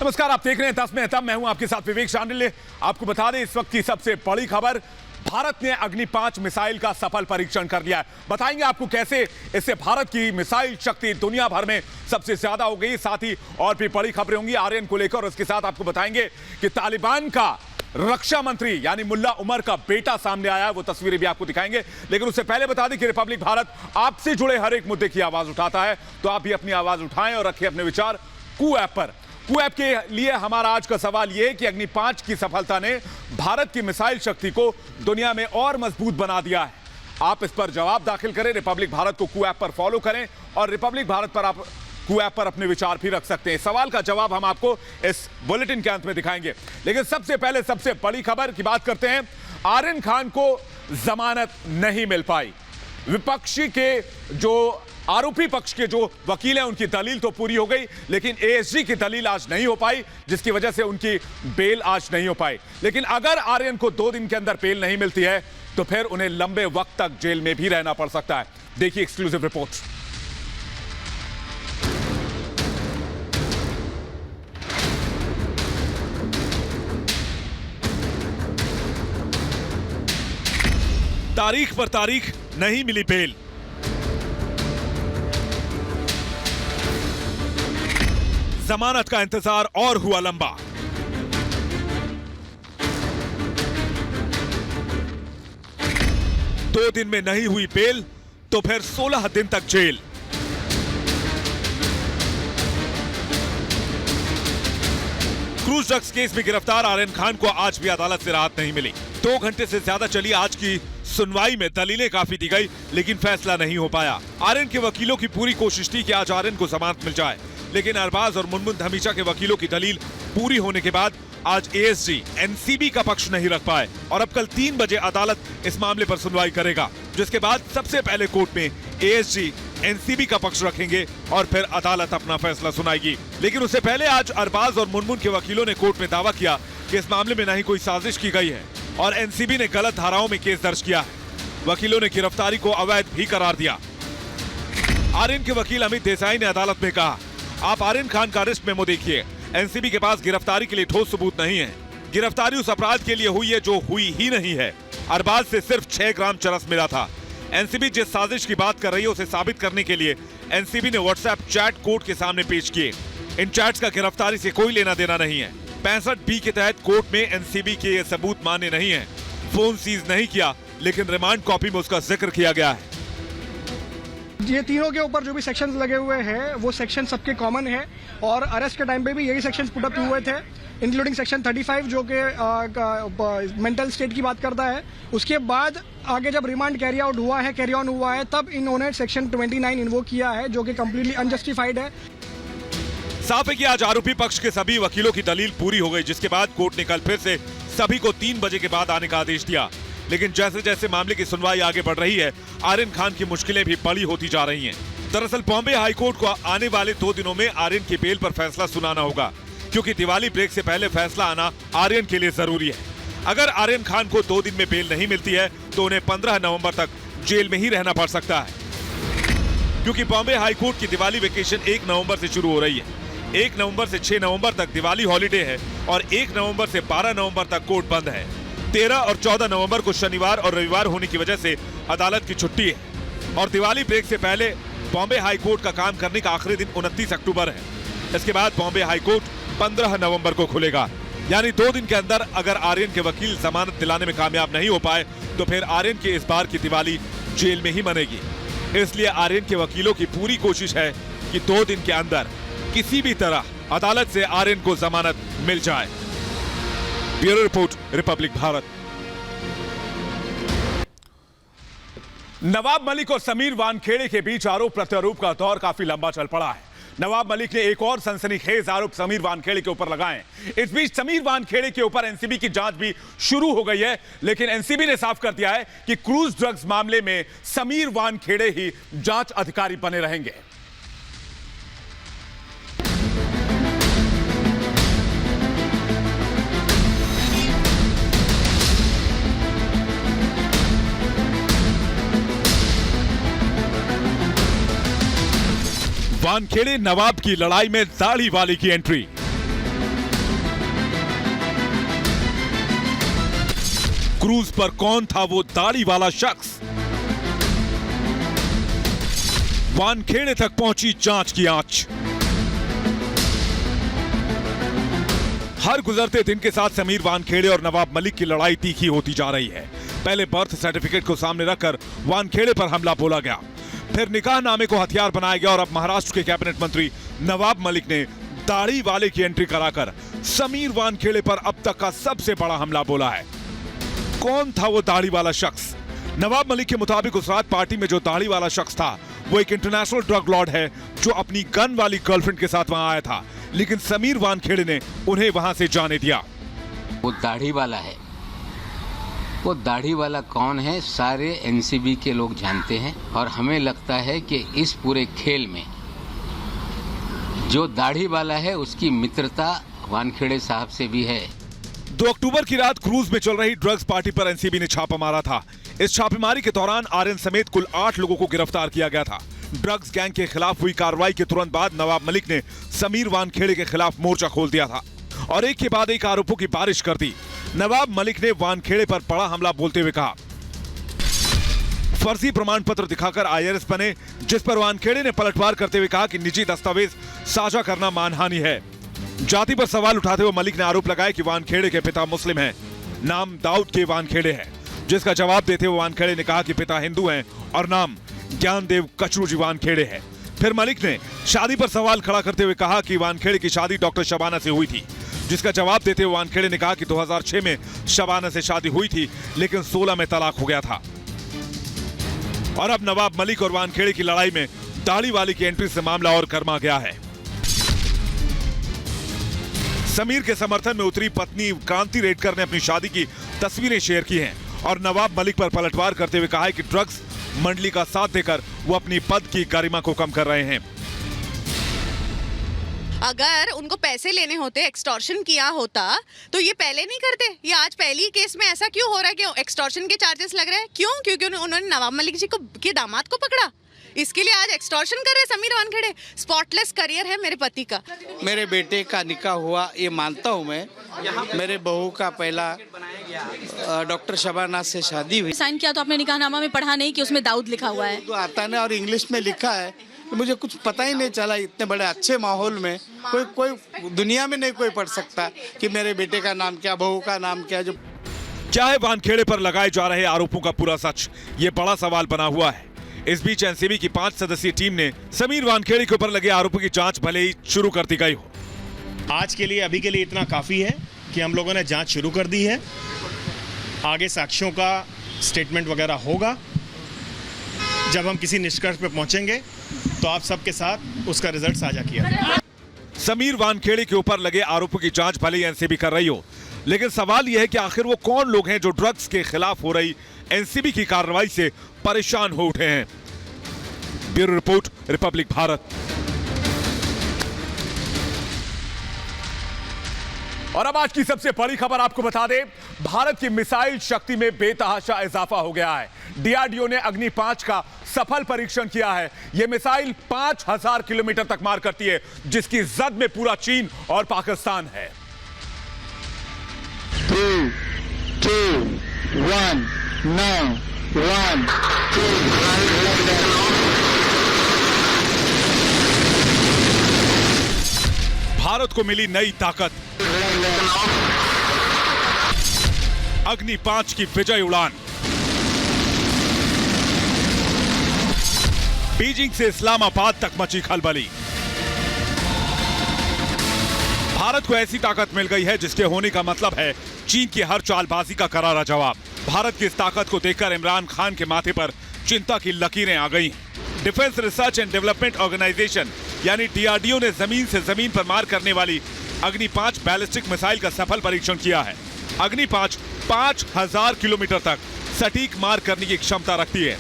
नमस्कार, आप देख रहे हैं 10 में तब। मैं हूं आपके साथ विवेक शांडिल्य। आपको बता दें इस वक्त की सबसे बड़ी खबर, भारत ने अग्नि 5 मिसाइल का सफल परीक्षण कर लिया है। बताएंगे आपको कैसे इससे भारत की मिसाइल शक्ति दुनिया भर में सबसे ज्यादा हो गई। साथ ही और भी बड़ी खबरें होंगी आर्यन को लेकर। और उसके साथ आपको बताएंगे कि तालिबान का रक्षा मंत्री यानी मुल्ला उमर का बेटा सामने आया है, वो तस्वीरें भी आपको दिखाएंगे। लेकिन उससे पहले बता दें कि रिपब्लिक भारत आपसे जुड़े हर एक मुद्दे की आवाज उठाता है, तो आप भी अपनी आवाज उठाएं और रखें अपने विचार कू ऐप पर। कू ऐप के लिए हमारा आज का सवाल यह है कि अग्नि 5 की सफलता ने भारत की मिसाइल शक्ति को दुनिया में और मजबूत बना दिया है। आप इस पर जवाब दाखिल करें, रिपब्लिक भारत को कू ऐप पर फॉलो करें और रिपब्लिक भारत पर आप कू ऐप पर अपने विचार भी रख सकते हैं। सवाल का जवाब हम आपको इस बुलेटिन के अंत में दिखाएंगे। लेकिन सबसे पहले सबसे बड़ी खबर की बात करते हैं। आर्यन खान को जमानत नहीं मिल पाई। विपक्षी के जो आरोपी पक्ष के जो वकील हैं उनकी दलील तो पूरी हो गई, लेकिन एएसजी की दलील आज नहीं हो पाई, जिसकी वजह से उनकी बेल आज नहीं हो पाई। लेकिन अगर आर्यन को 2 दिन के अंदर बेल नहीं मिलती है तो फिर उन्हें लंबे वक्त तक जेल में भी रहना पड़ सकता है। देखिए एक्सक्लूसिव रिपोर्ट। तारीख पर तारीख नहीं मिली बेल। जमानत का इंतजार और हुआ लंबा। दो दिन में नहीं हुई बेल तो फिर 16 दिन तक जेल। क्रूज ड्रग्स केस में गिरफ्तार आर्यन खान को आज भी अदालत से राहत नहीं मिली। 2 घंटे से ज्यादा चली आज की सुनवाई में दलीलें काफी दी गई, लेकिन फैसला नहीं हो पाया। आर्यन के वकीलों की पूरी कोशिश थी कि आज आर्यन को जमानत मिल जाए, लेकिन अरबाज और मुनमुन धमीजा के वकीलों की दलील पूरी होने के बाद आज एएसजी एनसीबी का पक्ष नहीं रख पाए और अब कल 3 बजे अदालत इस मामले पर सुनवाई करेगा, जिसके बाद सबसे पहले कोर्ट में एएसजी एनसीबी का पक्ष रखेंगे और फिर अदालत अपना फैसला सुनाएगी। लेकिन उससे पहले आज अरबाज और मुनमुन के वकीलों ने कोर्ट में दावा किया कि इस मामले में न ही कोई साजिश की गई है और एनसीबी ने गलत धाराओं में केस दर्ज किया है। वकीलों ने गिरफ्तारी को अवैध भी करार दिया। आर्यन के वकील अमित देसाई ने अदालत में कहा, आप आर्यन खान का अरेस्ट मेमो देखिए। एनसीबी के पास गिरफ्तारी के लिए ठोस सबूत नहीं है। गिरफ्तारी उस अपराध के लिए हुई है जो हुई ही नहीं है। अरबाज से सिर्फ 6 ग्राम चरस मिला था। एनसीबी जिस साजिश की बात कर रही है उसे साबित करने के लिए एनसीबी ने व्हाट्सएप चैट कोर्ट के सामने पेश किए। इन चैट्स का गिरफ्तारी से कोई लेना देना नहीं है। 65B के तहत कोर्ट में एनसीबी के ये सबूत मान्य नहीं है। फोन सीज नहीं किया, लेकिन रिमांड कॉपी में उसका जिक्र किया गया है। ये तीनों के ऊपर जो भी सेक्शंस लगे हुए हैं वो सेक्शन सबके कॉमन है और अरेस्ट के टाइम पे भी यही सेक्शंस पुट अप हुए थे, इंक्लूडिंग सेक्शन 35 जो कि मेंटल स्टेट की बात करता है। उसके बाद आगे जब रिमांड कैरी ऑन हुआ है तब इन्होंने सेक्शन 29 इन्वोक किया है, जो कि कम्प्लीटली अनजस्टिफाइड है। साफ है कि आज आरोपी पक्ष के सभी वकीलों की दलील पूरी हो गई, जिसके बाद कोर्ट ने कल फिर से सभी को 3 बजे के बाद आने का आदेश दिया। लेकिन जैसे जैसे मामले की सुनवाई आगे बढ़ रही है, आर्यन खान की मुश्किलें भी बड़ी होती जा रही हैं। दरअसल बॉम्बे हाईकोर्ट को आने वाले 2 दिनों में आर्यन की बेल पर फैसला सुनाना होगा, क्योंकि दिवाली ब्रेक से पहले फैसला आना आर्यन के लिए जरूरी है। अगर आर्यन खान को 2 दिन में बेल नहीं मिलती है तो उन्हें 15 नवंबर तक जेल में ही रहना पड़ सकता है, क्योंकि बॉम्बे हाईकोर्ट की दिवाली वेकेशन 1 नवंबर से शुरू हो रही है। 1 नवंबर से 6 नवंबर तक दिवाली हॉलीडे है और 1 नवंबर से 12 नवंबर तक कोर्ट बंद है। 13 और 14 नवंबर को शनिवार और रविवार होने की वजह से अदालत की छुट्टी है और दिवाली ब्रेक से पहले बॉम्बे हाईकोर्ट का काम करने का आखिरी दिन 29 अक्टूबर है। इसके बाद बॉम्बे हाईकोर्ट 15 नवंबर को खुलेगा। यानी 2 दिन के अंदर अगर आर्यन के वकील जमानत दिलाने में कामयाब नहीं हो पाए तो फिर आर्यन की इस बार की दिवाली जेल में ही मनेगी। इसलिए आर्यन के वकीलों की पूरी कोशिश है कि 2 दिन के अंदर किसी भी तरह अदालत से आर्यन को जमानत मिल जाए। Bureau report, Republic Bharat. Nawab Malik और समीर वानखेड़े के बीच आरोप प्रत्यारोप का दौर काफी लंबा चल पड़ा है। नवाब मलिक ने एक और सनसनीखेज आरोप समीर वानखेड़े के ऊपर लगाए। इस बीच समीर वानखेड़े के ऊपर एनसीबी की जांच भी शुरू हो गई है, लेकिन एनसीबी ने साफ कर दिया है कि क्रूज ड्रग्स मामले में समीर वानखेड़े ही जांच अधिकारी बने रहेंगे। वानखेड़े नवाब की लड़ाई में दाढ़ी वाले की एंट्री। क्रूज पर कौन था वो दाढ़ी वाला शख्स? वानखेड़े तक पहुंची जांच की आंच। हर गुजरते दिन के साथ समीर वानखेड़े और नवाब मलिक की लड़ाई तीखी होती जा रही है। पहले बर्थ सर्टिफिकेट को सामने रखकर वानखेड़े पर हमला बोला गया, फिर निकाहनामे को हथियार बनाया गया और अब महाराष्ट्र के कैबिनेट मंत्री नवाब मलिक ने दाढ़ी वाले की एंट्री कराकर समीर वानखेड़े पर अब तक का सबसे बड़ा हमला बोला है। कौन था वो दाढ़ी वाला शख्स? नवाब मलिक के मुताबिक उस रात पार्टी में जो दाढ़ी वाला शख्स था वो एक इंटरनेशनल ड्रग लॉर्ड है जो अपनी गन वाली गर्लफ्रेंड के साथ वहां आया था, लेकिन समीर वानखेड़े ने उन्हें वहां से जाने दिया। वो दाढ़ी वाला है। वो दाढ़ी वाला कौन है सारे एनसीबी के लोग जानते हैं और हमें लगता है कि इस पूरे खेल में जो दाढ़ी वाला है उसकी मित्रता वानखेड़े साहब से भी है। 2 अक्टूबर की रात क्रूज में चल रही ड्रग्स पार्टी पर एनसीबी ने छापा मारा था। इस छापेमारी के दौरान आर्यन समेत कुल 8 लोगों को गिरफ्तार किया गया था। ड्रग्स गैंग के खिलाफ हुई कार्रवाई के तुरंत बाद नवाब मलिक ने समीर वानखेड़े के खिलाफ मोर्चा खोल दिया था और एक के बाद एक आरोपों की बारिश कर दी। नवाब मलिक ने वानखेड़े पर बड़ा हमला बोलते हुए कहा, फर्जी प्रमाण पत्र दिखाकर आईआरएस बने, जिस पर वानखेड़े ने पलटवार करते हुए कहा कि निजी दस्तावेज साझा करना मानहानि है। जाति पर सवाल उठाते हुए मलिक ने आरोप लगाया कि वानखेड़े के पिता मुस्लिम हैं, नाम दाऊद के वानखेड़े है, जिसका जवाब देते हुए वानखेड़े ने कहा कि पिता हिंदू हैं और नाम ज्ञानदेव कचरूजी वानखेड़े है। फिर मलिक ने शादी पर सवाल खड़ा करते हुए कहा कि वानखेड़े की शादी डॉक्टर शबाना से हुई थी, जिसका जवाब देते हुए वानखेड़े ने कहा कि 2006 में शबाना से शादी हुई थी लेकिन 16 में तलाक हो गया था। और अब नवाब मलिक और वानखेड़े की लड़ाई में दाढ़ी वाली की एंट्री से मामला और गर्मा गया है। समीर के समर्थन में उतरी पत्नी क्रांति रेडकर ने अपनी शादी की तस्वीरें शेयर की हैं और नवाब मलिक पर पलटवार करते हुए कहा है कि ड्रग्स मंडली का साथ देकर वो अपनी पद की गरिमा को कम कर रहे हैं। अगर उनको पैसे लेने होते, एक्सटॉर्शन किया होता तो ये पहले नहीं करते। ये आज पहली केस में ऐसा क्यों हो रहा है कि एक्सटॉर्शन के चार्जेस लग रहे हैं? क्यों? क्योंकि उन्होंने नवाब मलिक जी को के दामाद को पकड़ा, इसके लिए आज एक्सटॉर्शन कर रहे हैं समीर वानखेड़े। स्पॉटलेस करियर है मेरे पति का। मेरे बेटे का निकाह हुआ ये मानता हूँ मैं। मेरे बहू का पहला डॉक्टर शबाना से शादी हुई। साइन किया तो आपने निकाहनामा में पढ़ा नहीं कि उसमें दाऊद लिखा हुआ है? तो आता नहीं और इंग्लिश में लिखा है तो मुझे कुछ पता ही नहीं चला। इतने बड़े अच्छे माहौल में कोई दुनिया में नहीं कोई पढ़ सकता कि मेरे बेटे का नाम क्या, बहू का नाम क्या। जो क्या है वानखेड़े पर लगाए जा रहे आरोपों का पूरा सच? ये बड़ा सवाल बना हुआ है। इस बीच एनसीबी की 5 सदस्यीय टीम ने समीर वानखेड़े के ऊपर लगे आरोपों की जांच भले ही शुरू कर दी गई हो। आज के लिए अभी के लिए इतना काफ़ी है कि हम लोगों ने जांच शुरू कर दी है। आगे साक्ष्यों का स्टेटमेंट वगैरह होगा। जब हम किसी निष्कर्ष पे पहुंचेंगे तो आप सबके साथ उसका रिजल्ट साझा किया जाएगा। समीर वानखेड़े के ऊपर लगे आरोपों की जांच भले ही एनसीबी कर रही हो, लेकिन सवाल यह है कि आखिर वो कौन लोग हैं जो ड्रग्स के खिलाफ हो रही एनसीबी की कार्रवाई से परेशान हो उठे हैं। Bureau report, Republic Bharat. और अब आज की सबसे बड़ी खबर आपको बता दें, भारत की मिसाइल शक्ति में बेतहाशा इजाफा हो गया है। डीआरडीओ ने अग्नि 5 का सफल परीक्षण किया है। यह मिसाइल 5000 किलोमीटर तक मार करती है, जिसकी जद में पूरा चीन और पाकिस्तान है। 3, 2, 1, now, 1, 2, भारत को मिली नई ताकत। अग्नि 5 की विजय उड़ान। बीजिंग से इस्लामाबाद तक मची खलबली। भारत को ऐसी ताकत मिल गई है जिसके होने का मतलब है चीन की हर चालबाजी का करारा जवाब। भारत की इस ताकत को देखकर इमरान खान के माथे पर चिंता की लकीरें आ गई। Defence research and development organisation यानी डीआरडीओ ने जमीन से जमीन पर मार करने वाली अग्नि 5 बैलिस्टिक मिसाइल का सफल परीक्षण किया है। अग्नि 5 5000 किलोमीटर तक सटीक मार करने की क्षमता रखती है।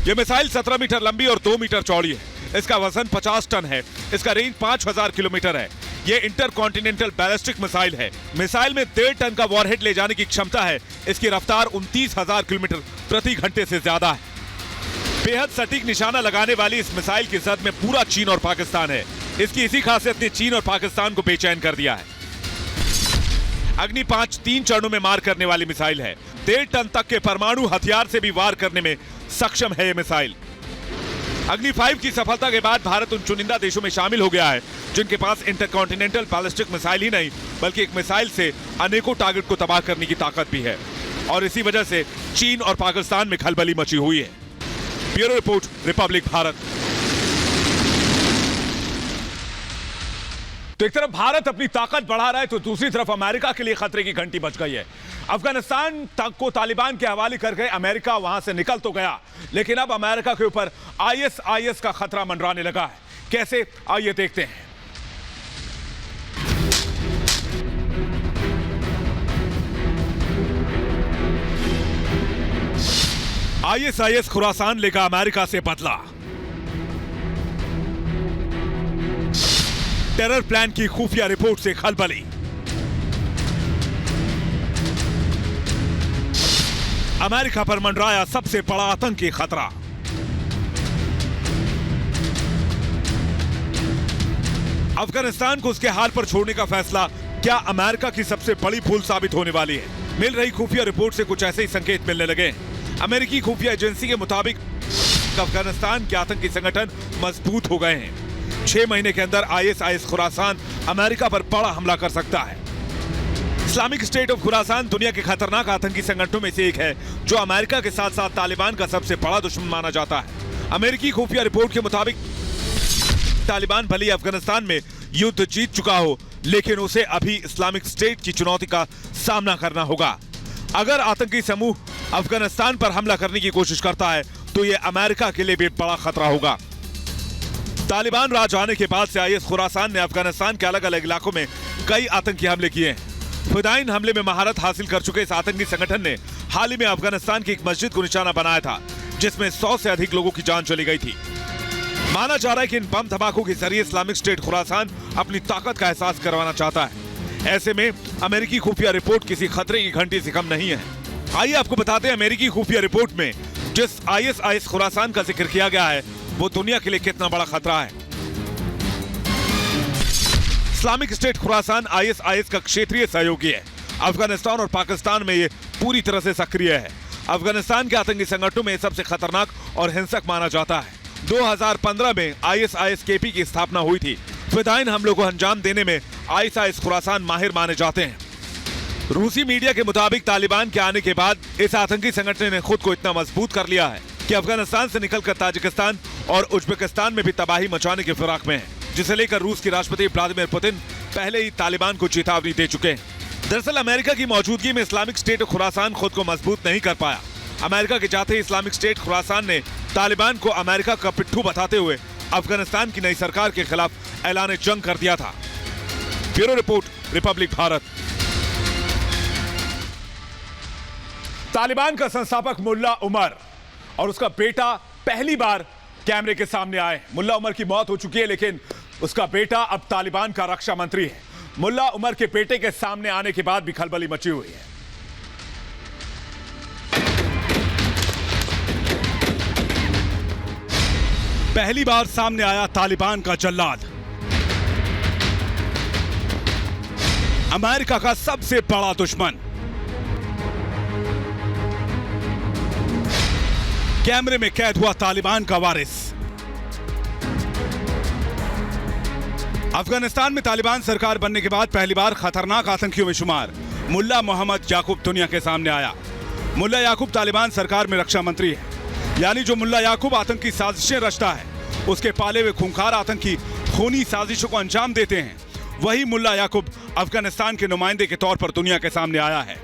यह मिसाइल 17 मीटर लंबी और 2 मीटर चौड़ी है। इसका वजन 50 टन है। इसका रेंज 5000 किलोमीटर है। यह इंटरकॉन्टिनेंटल बैलिस्टिक मिसाइल है। मिसाइल में 1.5 टन का वॉरहेड ले जाने की क्षमता है। इसकी रफ्तार 29,000 किलोमीटर प्रति घंटे से ज्यादा है। बेहद सटीक निशाना लगाने वाली इस मिसाइल की जद में पूरा चीन और पाकिस्तान है। इसकी इसी खासियत ने चीन और पाकिस्तान को बेचैन कर दिया है। अग्नि 5 3 चरणों में मार करने वाली मिसाइल है। 1.5 टन तक के परमाणु हथियार से भी वार करने में सक्षम है यह मिसाइल। अग्नि 5 की सफलता के बाद भारत उन चुनिंदा देशों में शामिल हो गया है जिनके पास इंटरकॉन्टिनेंटल बैलिस्टिक मिसाइल ही नहीं बल्कि एक मिसाइल से अनेकों टारगेट को तबाह करने की ताकत भी है। और इसी वजह से चीन और पाकिस्तान में खलबली मची हुई है। Bureau report, Republic Bharat. तो एक तरफ भारत अपनी ताकत बढ़ा रहा है तो दूसरी तरफ अमेरिका के लिए खतरे की घंटी बज गई है। अफगानिस्तान को तालिबान के हवाले करके अमेरिका वहां से निकल तो गया, लेकिन अब अमेरिका के ऊपर आईएसआईएस का खतरा मंडराने लगा है। कैसे, आइए देखते हैं। आईएसआईएस खुरासान लेगा अमेरिका से बदला। टेरर प्लान की खुफिया रिपोर्ट से खलबली। अमेरिका पर मंडराया सबसे बड़ा आतंकी खतरा। अफगानिस्तान को उसके हाल पर छोड़ने का फैसला क्या अमेरिका की सबसे बड़ी भूल साबित होने वाली है? मिल रही खुफिया रिपोर्ट से कुछ ऐसे ही संकेत मिलने लगे। अमेरिकी खुफिया एजेंसी के मुताबिक अफगानिस्तान के आतंकी संगठन मजबूत हो गए हैं। 6 महीने के अंदर आईएसआईएस खुरासान अमेरिका पर बड़ा हमला कर सकता है। इस्लामिक स्टेट ऑफ खुरासान दुनिया के खतरनाक आतंकी संगठनों में से एक है जो अमेरिका के साथ साथ तालिबान का सबसे बड़ा दुश्मन माना जाता है। अमेरिकी खुफिया रिपोर्ट के मुताबिक तालिबान भले अफगानिस्तान में युद्ध जीत चुका हो, लेकिन उसे अभी इस्लामिक स्टेट की चुनौती का सामना करना होगा। अगर आतंकी समूह अफगानिस्तान पर हमला करने की कोशिश करता है तो यह अमेरिका के लिए भी बड़ा खतरा होगा। तालिबान राज आने के बाद से आईएस खुरासान ने अफगानिस्तान के अलग अलग इलाकों में कई आतंकी हमले किए हैं। फिदाइन हमले में महारत हासिल कर चुके इस आतंकी संगठन ने हाल ही में अफगानिस्तान की एक मस्जिद को निशाना बनाया था जिसमें 100 से अधिक लोगों की जान चली गई थी। माना जा रहा है कि इन बम धमाकों के जरिए इस्लामिक स्टेट खुरासान अपनी ताकत का एहसास करवाना चाहता है। ऐसे में अमेरिकी खुफिया रिपोर्ट किसी खतरे की घंटी से कम नहीं है। आइए आपको बताते हैं अमेरिकी खुफिया रिपोर्ट में जिस आईएसआईएस खुरासान का जिक्र किया गया है वो दुनिया के लिए कितना बड़ा खतरा है। इस्लामिक स्टेट खुरासान आईएसआईएस का क्षेत्रीय सहयोगी है। अफगानिस्तान और पाकिस्तान में ये पूरी तरह से सक्रिय है। अफगानिस्तान के आतंकी संगठनों में सबसे खतरनाक और हिंसक माना जाता है। 2015 में आईएसआईएस केपी की स्थापना हुई थी। फिदाइन हमलों को अंजाम देने में आईएसआईएस खुरासान माहिर माने जाते हैं। रूसी मीडिया के मुताबिक तालिबान के आने के बाद इस आतंकी संगठन ने खुद को इतना मजबूत कर लिया है कि अफगानिस्तान से निकलकर ताजिकिस्तान और उज्बेकिस्तान में भी तबाही मचाने की फिराक में है, जिसे लेकर रूस के राष्ट्रपति व्लादिमीर पुतिन पहले ही तालिबान को चेतावनी दे चुके हैं। दरअसल अमेरिका की मौजूदगी में इस्लामिक स्टेट खुरासान खुद को मजबूत नहीं कर पाया। अमेरिका के जाते ही इस्लामिक स्टेट खुरासान ने तालिबान को अमेरिका का पिट्ठू बताते हुए अफगानिस्तान की नई सरकार के खिलाफ ऐलान जंग कर दिया था। Bureau report, Republic Bharat. Taliban का संस्थापक मुल्ला उमर और उसका बेटा पहली बार कैमरे के सामने आए। मुल्ला उमर की मौत हो चुकी है लेकिन उसका बेटा अब तालिबान का रक्षा मंत्री है। मुल्ला उमर के बेटे के सामने आने के बाद भी खलबली मची हुई है। पहली बार सामने आया तालिबान का जल्लाद, अमेरिका का सबसे बड़ा दुश्मन। कैमरे में कैद हुआ तालिबान का वारिस। अफगानिस्तान में तालिबान सरकार बनने के बाद पहली बार खतरनाक आतंकियों में शुमार मुल्ला मोहम्मद याकूब दुनिया के सामने आया। मुल्ला याकूब तालिबान सरकार में रक्षा मंत्री है। यानी जो मुल्ला याकूब आतंकी साजिशें रचता है, उसके पाले हुए खूंखार आतंकी खूनी साजिशों को अंजाम देते हैं, वही मुल्ला याकूब अफगानिस्तान के नुमाइंदे के तौर पर दुनिया के सामने आया है।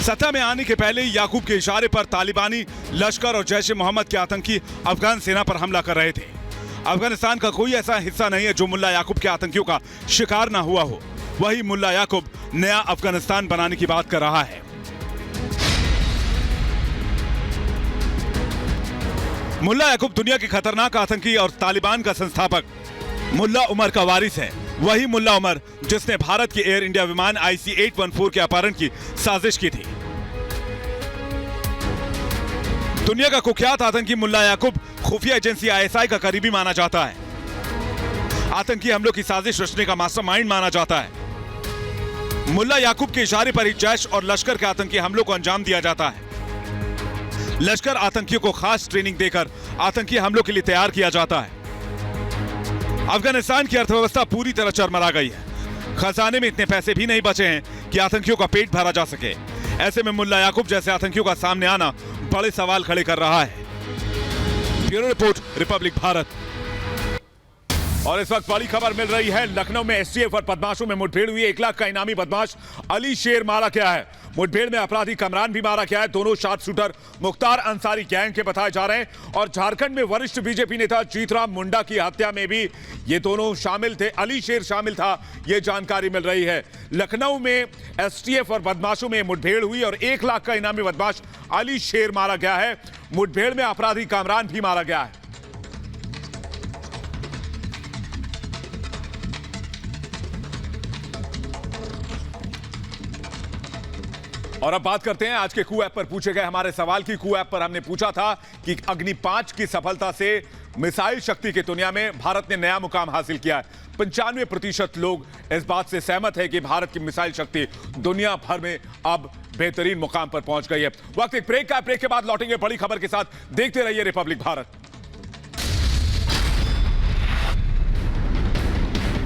सत्ता में आने के पहले ही याकूब के इशारे पर तालिबानी लश्कर और जैश ए मोहम्मद के आतंकी अफगान सेना पर हमला कर रहे थे। अफगानिस्तान का कोई ऐसा हिस्सा नहीं है जो मुल्ला याकूब के आतंकियों का शिकार ना हुआ हो। वही मुल्ला याकूब नया अफगानिस्तान बनाने की बात कर रहा है। मुल्ला याकूब दुनिया के खतरनाक आतंकी और तालिबान का संस्थापक मुल्ला उमर का वारिस है। वही मुल्ला उमर जिसने भारत के एयर इंडिया विमान IC-814 के अपहरण की साजिश की थी। दुनिया का कुख्यात आतंकी मुल्ला याकूब खुफिया एजेंसी ISI का करीबी माना जाता है। आतंकी हमलों की साजिश रचने का मास्टरमाइंड माना जाता है। मुल्ला याकूब के इशारे पर ही जैश और लश्कर के आतंकी हमलों को अंजाम दिया जाता है। लश्कर आतंकियों को खास ट्रेनिंग देकर आतंकी हमलों के लिए तैयार किया जाता है। अफगानिस्तान की अर्थव्यवस्था पूरी तरह चरमरा गई है। खजाने में इतने पैसे भी नहीं बचे हैं कि आतंकियों का पेट भरा जा सके। ऐसे में मुल्ला याकूब जैसे आतंकियों का सामने आना बड़े सवाल खड़े कर रहा है। Bureau report, Republic Bharat. और इस वक्त बड़ी खबर मिल रही है, लखनऊ में एसटीएफ और बदमाशों में मुठभेड़ हुई। 1 लाख का इनामी बदमाश अली शेर मारा गया है। मुठभेड़ में अपराधी कमरान भी मारा गया है। दोनों sharp shooter Mukhtar Ansari gang के बताए जा रहे हैं। और झारखंड में वरिष्ठ बीजेपी नेता जीतराम मुंडा की हत्या में भी ये दोनों शामिल थे। अली शेर शामिल था, ये जानकारी मिल रही है। लखनऊ में एसटीएफ और बदमाशों में मुठभेड़ हुई और 1 लाख का इनामी बदमाश अली शेर मारा गया है। मुठभेड़ में अपराधी कमरान भी मारा गया है। और अब बात करते हैं आज के कू ऐप पर पूछे गए हमारे सवाल की। कू ऐप पर हमने पूछा था कि अग्नि 5 की सफलता से मिसाइल शक्ति की दुनिया में भारत ने नया मुकाम हासिल किया है। 95% लोग इस बात से सहमत है कि भारत की मिसाइल शक्ति दुनिया भर में अब बेहतरीन मुकाम पर पहुंच गई है। वक्त एक ब्रेक का, ब्रेक के बाद लौटेंगे बड़ी खबर के साथ। देखते रहिए रिपब्लिक भारत।